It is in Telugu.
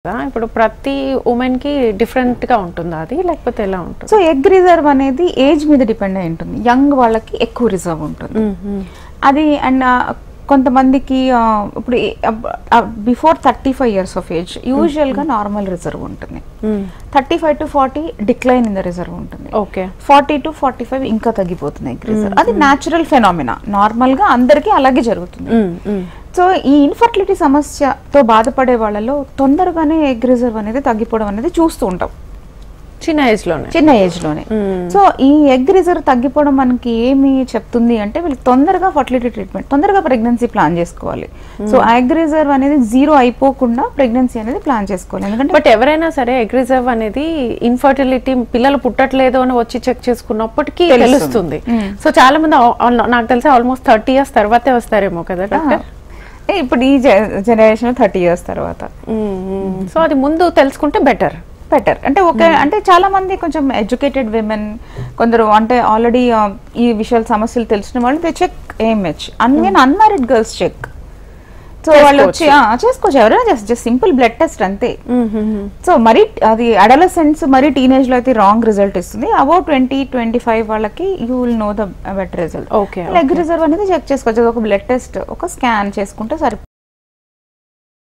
ఇప్పుడు ప్రతి ఉమెన్ కి డిఫరెంట్ గా ఉంటుందా అది లేకపోతే ఎలా ఉంటుంది? సో ఎగ్ రిజర్వ్ అనేది ఏజ్ మీద డిపెండ్ అయి ఉంటుంది. యంగ్ వాళ్ళకి ఎక్కువ రిజర్వ్ ఉంటుంది అది. అండ్ కొంతమందికి ఇప్పుడు before 35 years of age usual గా నార్మల్ రిజర్వ్ ఉంటుంది. 35 to 40 decline in the reserve ఉంటుంది. 40 to 45 ఇంకా తగ్గిపోతుంది ఎగ్ రిజర్వ్. అది న్యాచురల్ ఫెనామినా, నార్మల్ గా అందరికీ అలాగే జరుగుతుంది. సో ఈ ఇన్ఫర్టిలిటీ సమస్యతో బాధపడే వాళ్ళలో తొందరగానే ఎగ్ రిజర్వ్ అనేది తగ్గిపోవడం అనేది చూస్తూ ఉంటాం చిన్న ఏజ్ లోనే. సో ఈ ఎగ్ రిజర్వ్ తగ్గిపోవడం మనకి ఏమి చెప్తుంది అంటే వీళ్ళకి తొందరగా ఫర్టిలిటీ ట్రీట్మెంట్, తొందరగా ప్రెగ్నెన్సీ ప్లాన్ చేసుకోవాలి. సో ఎగ్ రిజర్వ్ అనేది 0 అయిపోకుండా ప్రెగ్నెన్సీ అనేది ప్లాన్ చేసుకోవాలి. ఎందుకంటే బట్ ఎవరైనా సరే ఎగ్ రిజర్వ్ అనేది ఇన్ఫర్టిలిటీ, పిల్లలు పుట్టట్లేదు అని వచ్చి చెక్ చేసుకున్నప్పటికీ తెలుస్తుంది. సో చాలా మంది నాకు తెలిసి ఆల్మోస్ట్ 30 years తర్వాతే వస్తారేమో కదా డాక్టర్? ఇప్పుడు ఈ జనరేషన్ 30 years తర్వాత. సో అది ముందు తెలుసుకుంటే బెటర్ అంటే అంటే చాలా మంది కొంచెం ఎడ్యుకేటెడ్ విమెన్, కొందరు అంటే ఆల్రెడీ ఈ విషయాల సమస్యలు తెలిసిన వాళ్ళు they check AMH. Unmarried girls check. So వాళ్ళు వచ్చి చేసుకోవచ్చు, ఎవరైనా జస్ట్ సింపుల్ బ్లడ్ టెస్ట్ అంతే. సో మరి అది అడలసెంట్స్ మరి టీనేజ్ లో అయితే రాంగ్ రిజల్ట్ ఇస్తుంది. అబౌట్ 20-25 వాళ్ళకి you will know the better result. Egg reserve అనేది చెక్ చేసుకోవచ్చు. ఒక బ్లడ్ టెస్ట్, ఒక స్కాన్ చేసుకుంటే సరిపోతుంది.